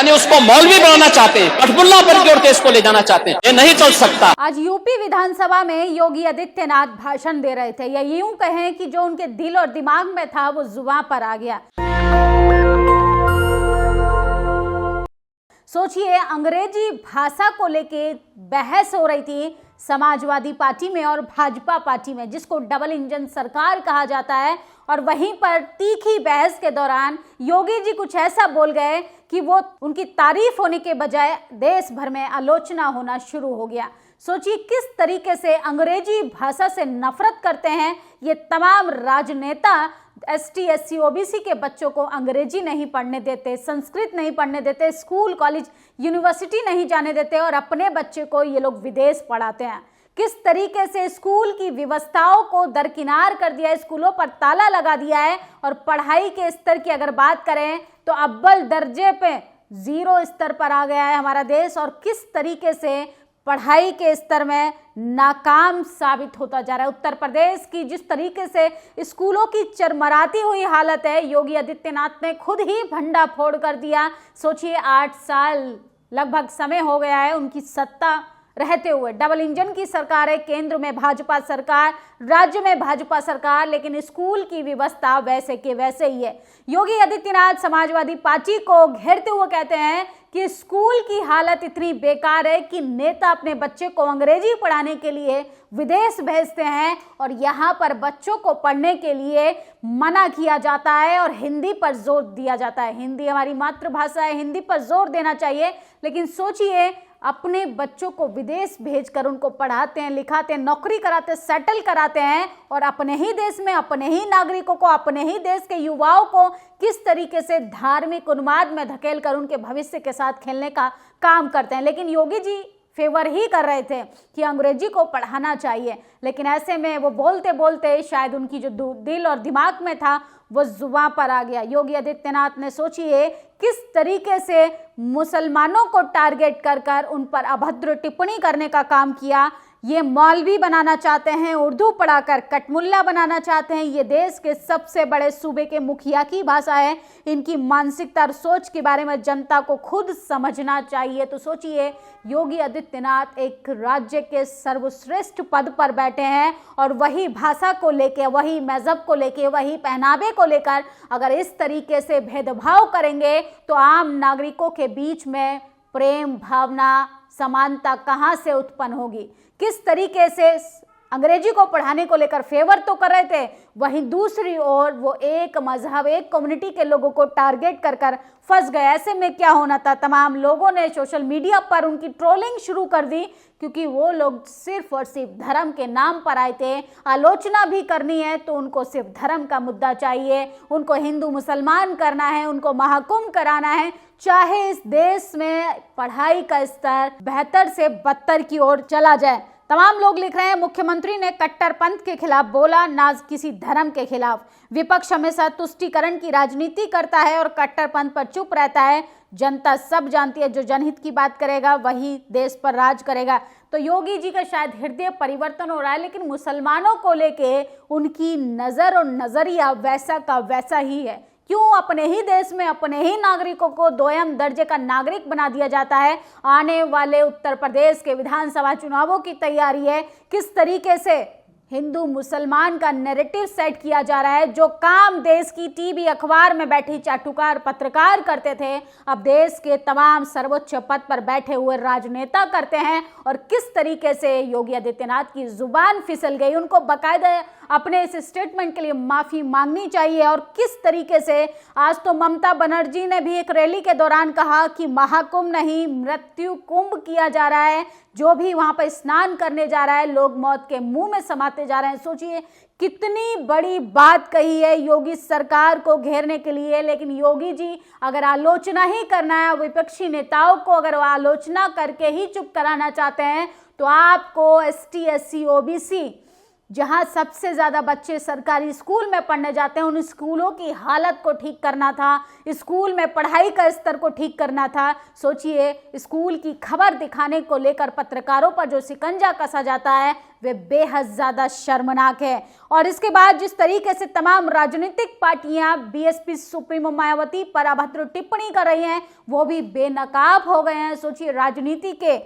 यानी उसको मौलवी बनाना चाहते हैं, कठपुल्ला पर की ओर देश को ले जाना चाहते हैं। ये नहीं चल सकता। आज यूपी विधानसभा में योगी आदित्यनाथ भाषण दे रहे थे, या यूं कहें कि जो उनके दिल और दिमाग में था वो जुबान पर आ गया। सोचिए, अंग्रेजी भाषा को लेके बहस हो रही थी समाजवादी पार्टी में और भाजपा पार्टी में, जिसको डबल इंजन सरकार कहा जाता है। और वहीं पर तीखी बहस के दौरान योगी जी कुछ ऐसा बोल गए कि वो उनकी तारीफ होने के बजाय देश भर में आलोचना होना शुरू हो गया। सोचिए किस तरीके से अंग्रेजी भाषा से नफरत करते हैं ये तमाम राजनेता। एसटी, एससी, ओबीसी के बच्चों को अंग्रेजी नहीं पढ़ने देते, संस्कृत नहीं पढ़ने देते, स्कूल, कॉलेज, यूनिवर्सिटी नहीं जाने देते, और अपने बच्चे को ये लोग विदेश पढ़ाते हैं। किस तरीके से स्कूल की व्यवस्थाओं को दरकिनार कर दिया है, स्कूलों पर ताला लगा दिया है। और पढ़ाई के स्तर की अगर बात करें तो अव्वल दर्जे पे 0 स्तर पर आ गया है हमारा देश। और किस तरीके से पढ़ाई के स्तर में नाकाम साबित होता जा रहा है उत्तर प्रदेश की, जिस तरीके से स्कूलों की चरमराती हुई हालत है, योगी आदित्यनाथ ने खुद ही भंडा फोड़ कर दिया। सोचिए 8 साल लगभग समय हो गया है उनकी सत्ता रहते हुए। डबल इंजन की सरकार है, केंद्र में भाजपा सरकार, राज्य में भाजपा सरकार, लेकिन स्कूल की व्यवस्था वैसे के वैसे ही है। योगी आदित्यनाथ समाजवादी पार्टी को घेरते हुए कहते हैं कि स्कूल की हालत इतनी बेकार है कि नेता अपने बच्चे को अंग्रेजी पढ़ाने के लिए विदेश भेजते हैं और यहाँ पर बच्चों को पढ़ने के लिए मना किया जाता है और हिंदी पर जोर दिया जाता है। हिंदी हमारी मातृभाषा है, हिंदी पर जोर देना चाहिए। लेकिन सोचिए, अपने बच्चों को विदेश भेजकर उनको पढ़ाते हैं, लिखाते हैं, नौकरी कराते हैं, सेटल कराते हैं, और अपने ही देश में अपने ही नागरिकों को, अपने ही देश के युवाओं को किस तरीके से धार्मिक उन्माद में धकेल कर उनके भविष्य के साथ खेलने का काम करते हैं। लेकिन योगी जी फेवर ही कर रहे थे कि अंग्रेजी को पढ़ाना चाहिए। लेकिन ऐसे में वो बोलते बोलते शायद उनकी जो दिल और दिमाग में था वो जुबान पर आ गया। योगी आदित्यनाथ ने सोचिए किस तरीके से मुसलमानों को टारगेट कर कर उन पर अभद्र टिप्पणी करने का काम किया। ये मौलवी बनाना चाहते हैं, उर्दू पढ़ाकर कटमुल्ला बनाना चाहते हैं। ये देश के सबसे बड़े सूबे के मुखिया की भाषा है। इनकी मानसिकता और सोच के बारे में जनता को खुद समझना चाहिए। तो सोचिए, योगी आदित्यनाथ एक राज्य के सर्वश्रेष्ठ पद पर बैठे हैं और वही भाषा को लेके, वही मजहब को लेके, वही पहनावे को लेकर अगर इस तरीके से भेदभाव करेंगे तो आम नागरिकों के बीच में प्रेम भावना, समानता कहाँ से उत्पन्न होगी। किस तरीके से अंग्रेजी को पढ़ाने को लेकर फेवर तो कर रहे थे, वहीं दूसरी ओर वो एक मजहब, एक कम्युनिटी के लोगों को टारगेट कर कर फंस गए। ऐसे में क्या होना था, तमाम लोगों ने सोशल मीडिया पर उनकी ट्रोलिंग शुरू कर दी, क्योंकि वो लोग सिर्फ और सिर्फ धर्म के नाम पर आए थे। आलोचना भी करनी है तो उनको सिर्फ धर्म का मुद्दा चाहिए, उनको हिंदू मुसलमान करना है, उनको महाकुंभ कराना है, चाहे इस देश में पढ़ाई का स्तर बेहतर से बदतर की ओर चला जाए। तमाम लोग लिख रहे हैं, मुख्यमंत्री ने कट्टरपंथ के खिलाफ बोला, ना किसी धर्म के खिलाफ। विपक्ष हमेशा तुष्टीकरण की राजनीति करता है और कट्टरपंथ पर चुप रहता है। जनता सब जानती है, जो जनहित की बात करेगा वही देश पर राज करेगा। तो योगी जी का शायद हृदय परिवर्तन हो रहा है, लेकिन मुसलमानों को लेके उनकी नज़र और नज़रिया वैसा का वैसा ही है। क्यों अपने ही देश में अपने ही नागरिकों को दोयम दर्जे का नागरिक बना दिया जाता है। आने वाले उत्तर प्रदेश के विधानसभा चुनावों की तैयारी है, किस तरीके से हिंदू मुसलमान का नैरेटिव सेट किया जा रहा है। जो काम देश की टीवी अखबार में बैठी चाटुकार पत्रकार करते थे, अब देश के तमाम सर्वोच्च पद पर बैठे हुए राजनेता करते हैं। और किस तरीके से योगी आदित्यनाथ की जुबान फिसल गई, उनको बाकायदा अपने इस स्टेटमेंट के लिए माफ़ी मांगनी चाहिए। और किस तरीके से आज तो ममता बनर्जी ने भी एक रैली के दौरान कहा कि महाकुंभ नहीं, मृत्यु कुंभ किया जा रहा है। जो भी वहाँ पर स्नान करने जा रहा है, लोग मौत के मुंह में समाते जा रहे हैं। सोचिए कितनी बड़ी बात कही है योगी सरकार को घेरने के लिए। लेकिन योगी जी अगर आलोचना ही करना है, विपक्षी नेताओं को अगर आलोचना करके ही चुप कराना चाहते हैं, तो आपको एसटी, एससी, ओबीसी जहां सबसे ज्यादा बच्चे सरकारी स्कूल में पढ़ने जाते हैं, उन स्कूलों की हालत को ठीक करना था, स्कूल में पढ़ाई का स्तर को ठीक करना था। सोचिए, स्कूल की खबर दिखाने को लेकर पत्रकारों पर जो शिकंजा कसा जाता है वे बेहद ज्यादा शर्मनाक है। और इसके बाद जिस तरीके से तमाम राजनीतिक पार्टियां बीएसपी सुप्रीमो मायावती पर अभद्र टिप्पणी कर रही हैं, वो भी बेनकाब हो गए हैं। सोचिए, राजनीति के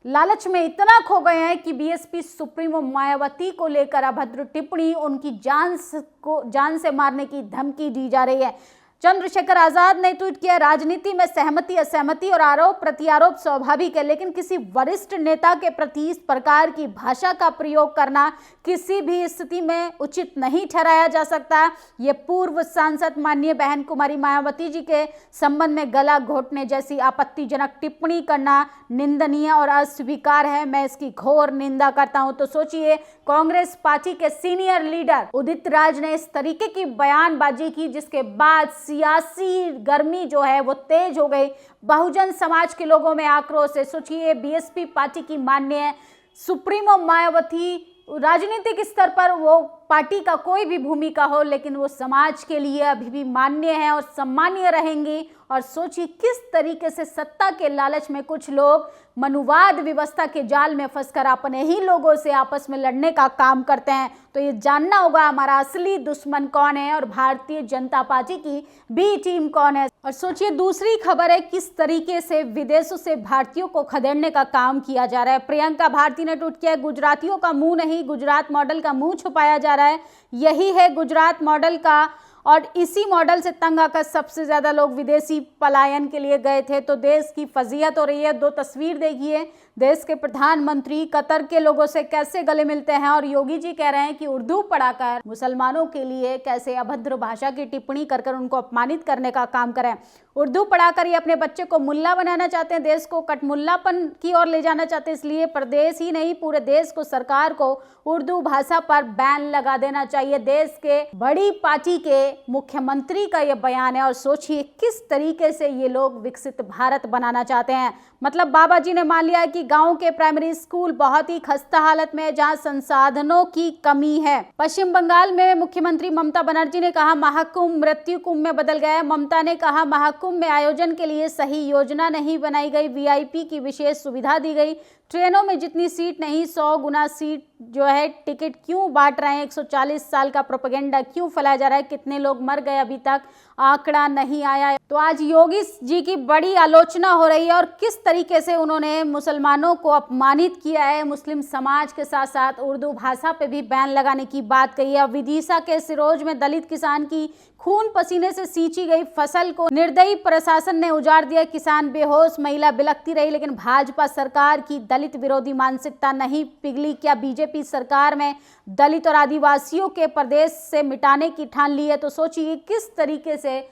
लालच में इतना खो गए हैं कि बीएसपी सुप्रीमो मायावती को लेकर अभद्र टिप्पणी, उनकी जान से मारने की धमकी दी जा रही है। चंद्रशेखर आजाद ने ट्वीट किया, राजनीति में सहमति असहमति और आरोप प्रत्यारोप स्वाभाविक है, लेकिन किसी वरिष्ठ नेता के प्रति इस प्रकार की भाषा का प्रयोग करना किसी भी स्थिति में उचित नहीं ठहराया जा सकता। ये पूर्व सांसद माननीय बहन कुमारी मायावती जी के संबंध में गला घोटने जैसी आपत्तिजनक टिप्पणी करना निंदनीय और अस्वीकार है। मैं इसकी घोर निंदा करता हूं। तो सोचिए, कांग्रेस पार्टी के सीनियर लीडर उदित राज ने इस तरीके की बयानबाजी की, जिसके बाद सियासी गर्मी जो है वो तेज हो गई। बहुजन समाज के लोगों में आक्रोश है। सोचिए, बीएसपी पार्टी की माननीय सुप्रीमो मायावती, राजनीतिक स्तर पर वो पार्टी का कोई भी भूमिका हो, लेकिन वो समाज के लिए अभी भी मान्य है और सम्मानीय रहेंगी। और सोचिए किस तरीके से सत्ता के लालच में कुछ लोग मनुवाद व्यवस्था के जाल में फंसकर अपने ही लोगों से आपस में लड़ने का काम करते हैं। तो ये जानना होगा हमारा असली दुश्मन कौन है और भारतीय जनता पार्टी की बी टीम कौन है। और सोचिए, दूसरी खबर है किस तरीके से विदेशों से भारतीयों को खदेड़ने का काम किया जा रहा है। प्रियंका भारती ने ट्वीट किया, गुजरातियों का मुंह नहीं, गुजरात मॉडल का मुंह छुपाया जा रहा है। यही है गुजरात मॉडल का, और इसी मॉडल से तंग आकर सबसे ज्यादा लोग विदेशी पलायन के लिए गए थे। तो देश की फजीहत हो रही है। दो तस्वीर देखिए, देश के प्रधानमंत्री कतर के लोगों से कैसे गले मिलते हैं, और योगी जी कह रहे हैं कि उर्दू पढ़ाकर मुसलमानों के लिए कैसे अभद्र भाषा की टिप्पणी कर उनको अपमानित करने का काम करें। उर्दू पढ़ाकर ये अपने बच्चे को मुल्ला बनाना चाहते हैं, देश को कटमुल्लापन की ओर ले जाना चाहते हैं। इसलिए प्रदेश ही नहीं, पूरे देश को, सरकार को उर्दू भाषा पर बैन लगा देना चाहिए। देश के बड़ी पार्टी के मुख्यमंत्री का ये बयान है। और सोचिए किस तरीके से ये लोग विकसित भारत बनाना चाहते हैं। मतलब बाबा जी ने मान लिया कि गांव के प्राइमरी स्कूल बहुत ही खस्ता हालत में है, जहां संसाधनों की कमी है। पश्चिम बंगाल में मुख्यमंत्री ममता बनर्जी ने कहा महाकुंभ मृत्यु कुंभ में बदल गया है। ममता ने कहा महाकुंभ में आयोजन के लिए सही योजना नहीं बनाई गई, वीआईपी की विशेष सुविधा दी गई, ट्रेनों में जितनी सीट नहीं 100 गुना सीट जो है टिकट क्यों बांट रहे हैं, 140 साल का प्रोपेगेंडा क्यों फैलाया जा रहा है, कितने लोग मर गए अभी तक आंकड़ा नहीं आया। तो आज योगी जी की बड़ी आलोचना हो रही है और किस तरीके से उन्होंने मुसलमानों को अपमानित किया है। मुस्लिम समाज के साथ साथ उर्दू भाषा पे भी बैन लगाने की बात कही है। विदिशा के सिरोंज में दलित किसान की खून पसीने से सींची गई फसल को निर्दयी प्रशासन ने उजाड़ दिया। किसान बेहोश, महिला बिलखती रही, लेकिन भाजपा सरकार की दलित विरोधी मानसिकता नहीं पिघली। क्या बीजेपी सरकार में दलित और आदिवासियों के प्रदेश से मिटाने की ठान ली है? तो सोचिए किस तरीके से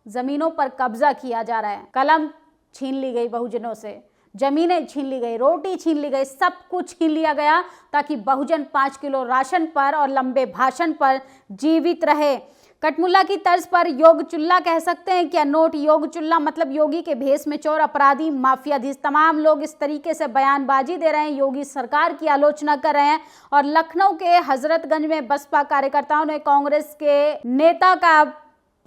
जमीनों पर कब्जा किया जा रहा है। कलम छीन ली गई बहुजनों से, जमीनें छीन ली गई, रोटी छीन ली गई, सब कुछ छीन लिया गया ताकि बहुजन 5 किलो राशन पर और लंबे भाषण पर जीवित रहे। कटमुल्ला की तर्ज पर योग चुल्ला कह सकते हैं क्या? नोट योग चुल्ला मतलब योगी के भेष में चोर, अपराधी, माफियाधीश, तमाम लोग इस तरीके से बयानबाजी दे रहे हैं, योगी सरकार की आलोचना कर रहे हैं। और लखनऊ के हजरतगंज में बसपा कार्यकर्ताओं ने कांग्रेस के नेता का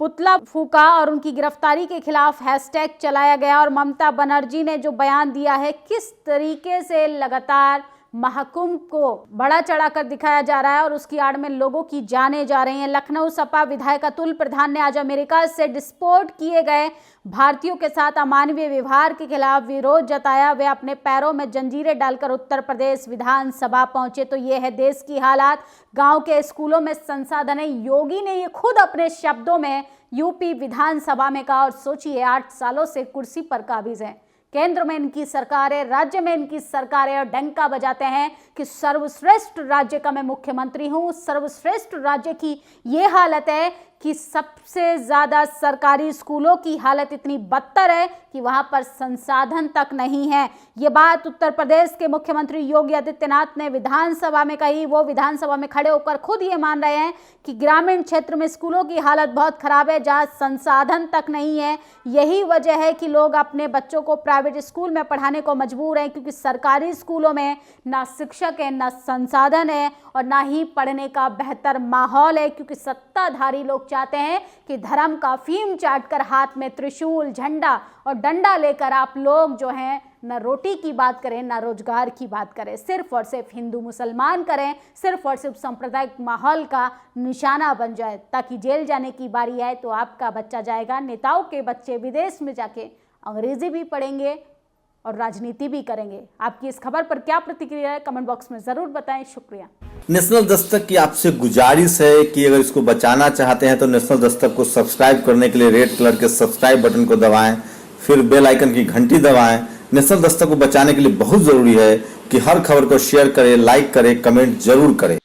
पुतला फूका और उनकी गिरफ्तारी के खिलाफ हैशटैग चलाया गया। और ममता बनर्जी ने जो बयान दिया है, किस तरीके से लगातार महाकुंभ को बड़ा चढ़ाकर दिखाया जा रहा है और उसकी आड़ में लोगों की जानें जा रही हैं। लखनऊ सपा विधायक अतुल प्रधान ने आज अमेरिका से डिस्पोर्ट किए गए भारतीयों के साथ अमानवीय व्यवहार के खिलाफ विरोध जताया। वे अपने पैरों में जंजीरें डालकर उत्तर प्रदेश विधानसभा पहुंचे। तो ये है देश की हालात। गांव के स्कूलों में संसाधन है, योगी ने ये खुद अपने शब्दों में यूपी विधानसभा में कहा। और सोचिए 8 सालों से कुर्सी पर काबिज है, केंद्र में इनकी सरकार है, राज्य में इनकी सरकार है, और डंका बजाते हैं कि सर्वश्रेष्ठ राज्य का मैं मुख्यमंत्री हूं। सर्वश्रेष्ठ राज्य की ये हालत है कि सबसे ज़्यादा सरकारी स्कूलों की हालत इतनी बदतर है कि वहां पर संसाधन तक नहीं है। ये बात उत्तर प्रदेश के मुख्यमंत्री योगी आदित्यनाथ ने विधानसभा में कही। वो विधानसभा में खड़े होकर खुद ये मान रहे हैं कि ग्रामीण क्षेत्र में स्कूलों की हालत बहुत खराब है, जहां संसाधन तक नहीं है। यही वजह है कि लोग अपने बच्चों को प्राइवेट स्कूल में पढ़ाने को मजबूर हैं, क्योंकि सरकारी स्कूलों में ना शिक्षक है, ना संसाधन है और ना ही पढ़ने का बेहतर माहौल है, क्योंकि सत्ताधारी लोग चाहते हैं कि धर्म का फीम चाटकर हाथ में त्रिशूल, झंडा और डंडा लेकर आप लोग जो हैं न रोटी की बात करें, ना रोजगार की बात करें, सिर्फ और सिर्फ हिंदू मुसलमान करें, सिर्फ और सिर्फ सांप्रदायिक माहौल का निशाना बन जाए, ताकि जेल जाने की बारी आए तो आपका बच्चा जाएगा। नेताओं के बच्चे विदेश में जाके अंग्रेजी भी पढ़ेंगे और राजनीति भी करेंगे। आपकी इस खबर पर क्या प्रतिक्रिया है, कमेंट बॉक्स में जरूर बताएं। शुक्रिया। नेशनल दस्तक की आपसे गुजारिश है कि अगर इसको बचाना चाहते हैं तो नेशनल दस्तक को सब्सक्राइब करने के लिए रेड कलर के सब्सक्राइब बटन को दबाएं, फिर बेल आइकन की घंटी दबाएं। नेशनल दस्तक को बचाने के लिए बहुत जरूरी है कि हर खबर को शेयर करें, लाइक करें, कमेंट जरूर करें।